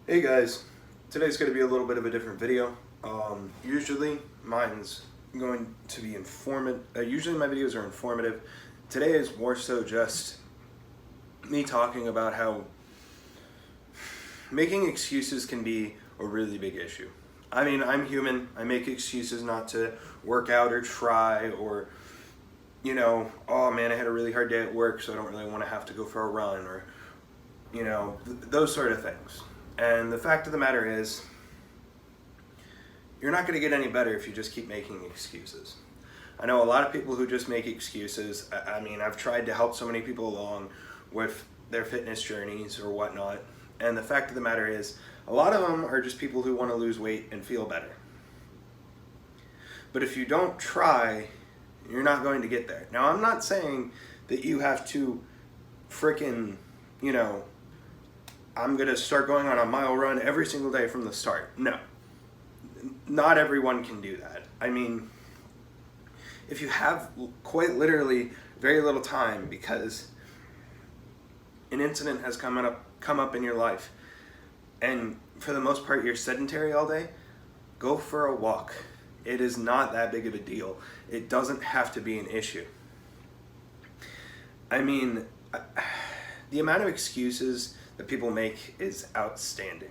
Hey guys, today's going to be a little bit of a different video. Usually mine's going to be informative. Usually my videos are informative. Today is more so just me talking about how making excuses can be a really big issue. I mean, I'm human. I make excuses not to work out or try or, oh man, I had a really hard day at work, so I don't really want to have to go for a run or, those sort of things. And the fact of the matter is, you're not going to get any better if you just keep making excuses. I know a lot of people who just make excuses. I mean, I've tried to help so many people along with their fitness journeys or whatnot. And the fact of the matter is, a lot of them are just people who want to lose weight and feel better. But if you don't try, you're not going to get there. Now, I'm not saying that you have to frickin', I'm going to start going on a mile run every single day from the start. No. Not everyone can do that. I mean, if you have quite literally very little time because an incident has come up in your life, and for the most part you're sedentary all day, go for a walk. It is not that big of a deal. It doesn't have to be an issue. I mean, the amount of excuses that people make is outstanding.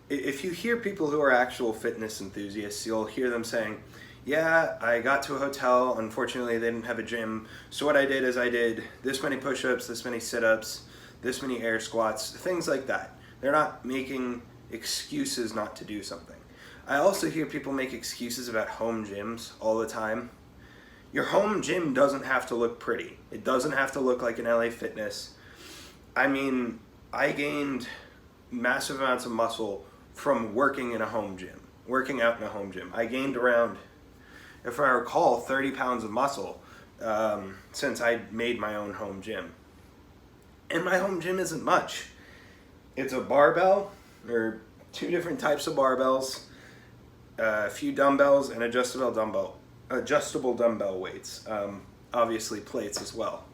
If you hear people who are actual fitness enthusiasts, you'll hear them saying, yeah, I got to a hotel, unfortunately they didn't have a gym, so what I did is I did this many push-ups, this many sit-ups, this many air squats, things like that. They're not making excuses not to do something. I also hear people make excuses about home gyms all the time. Your home gym doesn't have to look pretty. It doesn't have to look like an LA Fitness. I mean, I gained massive amounts of muscle from working in a home gym, working out in a home gym. I gained around, if I recall, 30 pounds of muscle since I made my own home gym. And my home gym isn't much. It's a barbell, or two different types of barbells, a few dumbbells, and adjustable dumbbell weights. Obviously plates as well.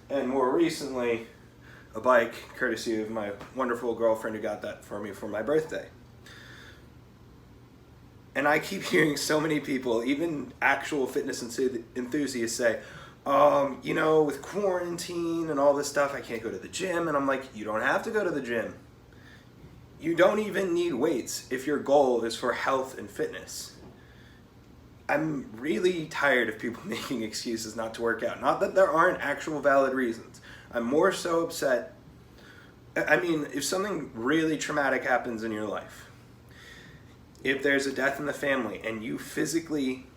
And more recently, a bike, courtesy of my wonderful girlfriend who got that for me for my birthday. And I keep hearing so many people, even actual fitness enthusiasts say, with quarantine and all this stuff, I can't go to the gym. And I'm like, you don't have to go to the gym. You don't even need weights if your goal is for health and fitness. I'm really tired of people making excuses not to work out. Not that there aren't actual valid reasons. I'm more so upset. I mean, if something really traumatic happens in your life, if there's a death in the family and you physically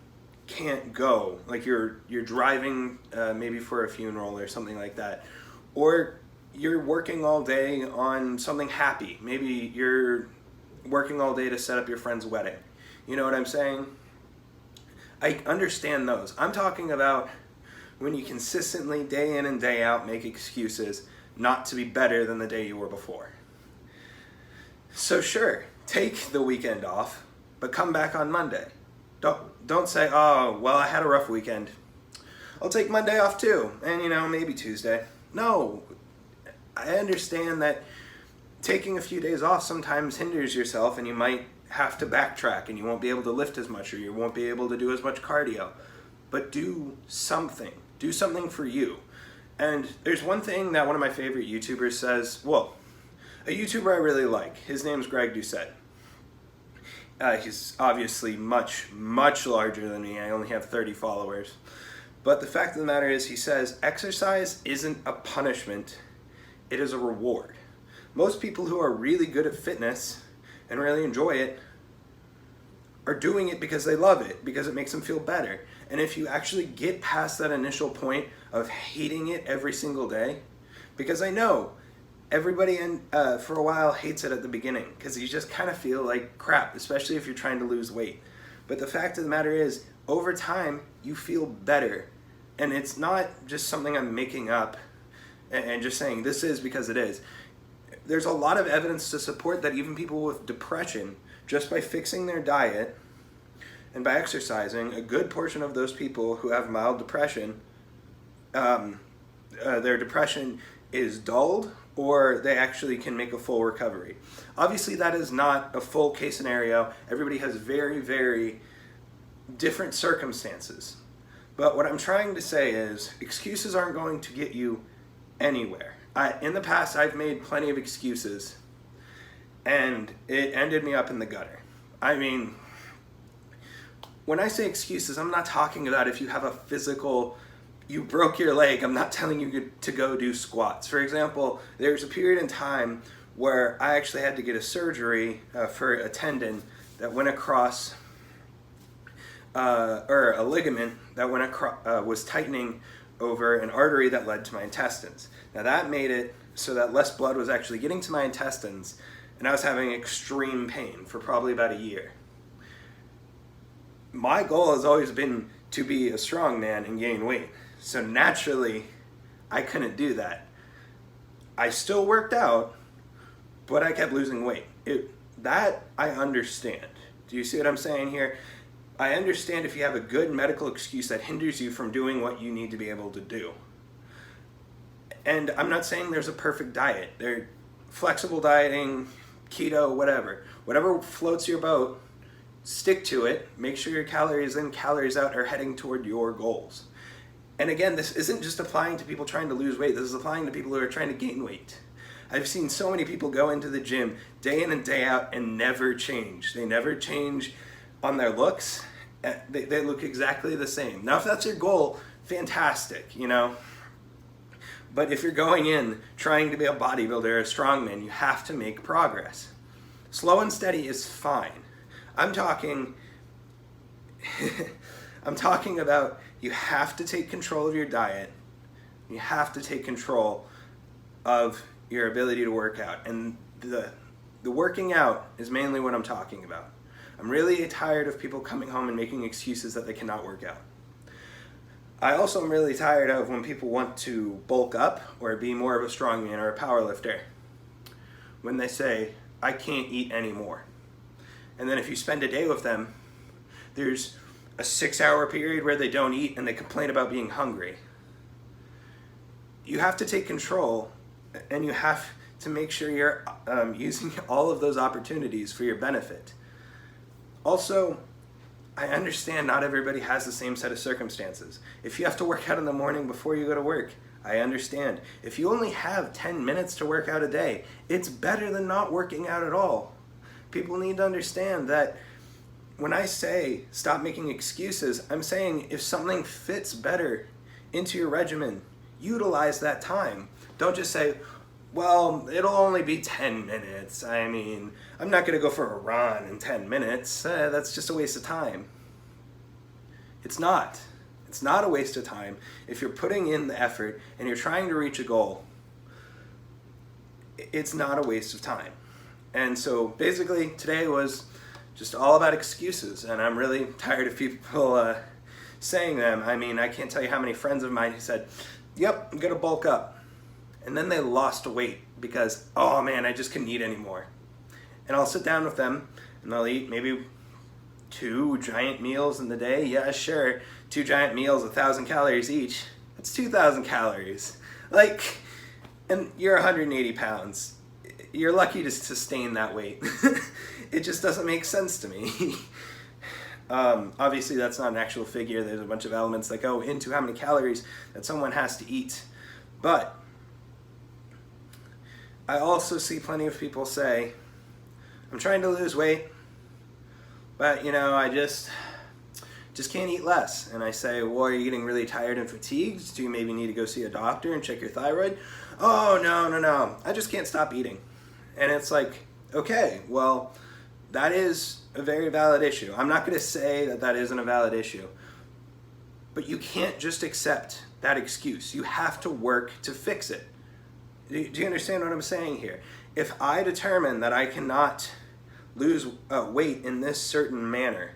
can't go, like you're driving maybe for a funeral or something like that, or you're working all day on something happy, maybe you're working all day to set up your friend's wedding. You know what I'm saying? I understand those. I'm talking about when you consistently, day in and day out, make excuses not to be better than the day you were before. So sure, take the weekend off, but come back on Monday. Don't say, oh, well, I had a rough weekend. I'll take Monday off too, and maybe Tuesday. No, I understand that taking a few days off sometimes hinders yourself, and you might have to backtrack, and you won't be able to lift as much, or you won't be able to do as much cardio. But do something. Do something for you. And there's one thing that one of my favorite YouTubers says, well, a YouTuber I really like, his name's Greg Doucette. He's obviously much, much larger than me. I only have 30 followers. But the fact of the matter is, he says, exercise isn't a punishment, it is a reward. Most people who are really good at fitness and really enjoy it are doing it because they love it, because it makes them feel better. And if you actually get past that initial point of hating it every single day, because I know everybody for a while hates it at the beginning because you just kind of feel like crap, especially if you're trying to lose weight. But the fact of the matter is, over time, you feel better. And it's not just something I'm making up and just saying this is because it is. There's a lot of evidence to support that even people with depression, just by fixing their diet and by exercising, a good portion of those people who have mild depression, their depression is dulled or they actually can make a full recovery. Obviously, that is not a full case scenario. Everybody has very, very different circumstances. But what I'm trying to say is excuses aren't going to get you anywhere. In the past, I've made plenty of excuses, and it ended me up in the gutter. I mean, when I say excuses, I'm not talking about if you have a physical, you broke your leg, I'm not telling you to go do squats. For example, there's a period in time where I actually had to get a surgery for a tendon that went across, or a ligament that went across, was tightening over an artery that led to my intestines. Now that made it so that less blood was actually getting to my intestines, and I was having extreme pain for probably about a year. My goal has always been to be a strong man and gain weight. So naturally, I couldn't do that. I still worked out, but I kept losing weight. That I understand. Do you see what I'm saying here? I understand if you have a good medical excuse that hinders you from doing what you need to be able to do. And I'm not saying there's a perfect diet. There's flexible dieting, keto, whatever. Whatever floats your boat, stick to it. Make sure your calories in, calories out are heading toward your goals. And again, this isn't just applying to people trying to lose weight. This is applying to people who are trying to gain weight. I've seen so many people go into the gym day in and day out and never change. They never change on their looks. They look exactly the same. Now, if that's your goal, fantastic, you know. But if you're going in trying to be a bodybuilder or a strongman, you have to make progress. Slow and steady is fine. I'm talking about you have to take control of your diet. You have to take control of your ability to work out. And the working out is mainly what I'm talking about. I'm really tired of people coming home and making excuses that they cannot work out. I also am really tired of when people want to bulk up or be more of a strongman or a power lifter, when they say, I can't eat anymore. And then if you spend a day with them, there's a 6-hour period where they don't eat and they complain about being hungry. You have to take control, and you have to make sure you're using all of those opportunities for your benefit. Also, I understand not everybody has the same set of circumstances. If you have to work out in the morning before you go to work, I understand. If you only have 10 minutes to work out a day, it's better than not working out at all. People need to understand that when I say stop making excuses, I'm saying if something fits better into your regimen, utilize that time. Don't just say, well, it'll only be 10 minutes. I mean, I'm not going to go for a run in 10 minutes. That's just a waste of time. It's not. It's not a waste of time. If you're putting in the effort and you're trying to reach a goal, it's not a waste of time. And so basically today was just all about excuses, and I'm really tired of people saying them. I mean, I can't tell you how many friends of mine who said, yep, I'm going to bulk up. And then they lost weight because, oh man, I just couldn't eat anymore. And I'll sit down with them and they'll eat maybe 2 giant meals in the day. Yeah, sure, 2 giant meals, 1,000 calories each. That's 2,000 calories. Like, and you're 180 pounds. You're lucky to sustain that weight. It just doesn't make sense to me. Obviously, that's not an actual figure. There's a bunch of elements that go into how many calories that someone has to eat. But I also see plenty of people say, I'm trying to lose weight, but you know, I just can't eat less. And I say, well, are you getting really tired and fatigued? Do you maybe need to go see a doctor and check your thyroid? Oh, no, I just can't stop eating. And it's like, okay, well, that is a very valid issue. I'm not going to say that that isn't a valid issue, but you can't just accept that excuse. You have to work to fix it. Do you understand what I'm saying here? If I determine that I cannot lose weight in this certain manner,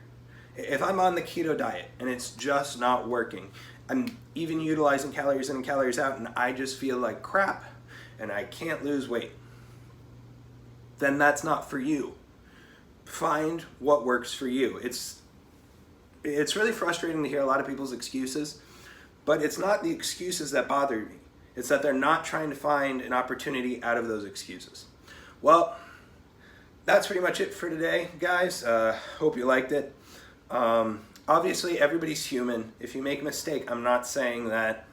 if I'm on the keto diet and it's just not working, I'm even utilizing calories in and calories out, and I just feel like crap and I can't lose weight, then that's not for you. Find what works for you. It's really frustrating to hear a lot of people's excuses, but it's not the excuses that bother me. It's that they're not trying to find an opportunity out of those excuses. Well, that's pretty much it for today, guys. Hope you liked it. Obviously, everybody's human. If you make a mistake, I'm not saying that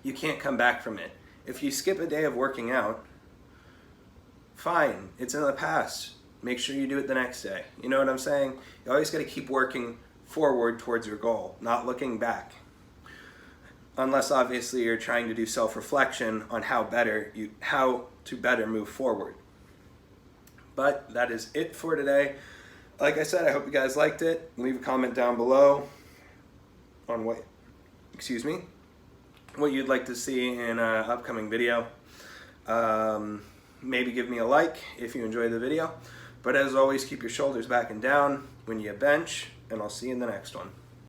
you can't come back from it. If you skip a day of working out, fine, it's in the past. Make sure you do it the next day. You know what I'm saying? You always got to keep working forward towards your goal, not looking back. Unless obviously you're trying to do self-reflection on how to better move forward. But that is it for today. Like I said, I hope you guys liked it. Leave a comment down below on what you'd like to see in an upcoming video. Maybe give me a like if you enjoyed the video. But as always, keep your shoulders back and down when you bench, and I'll see you in the next one.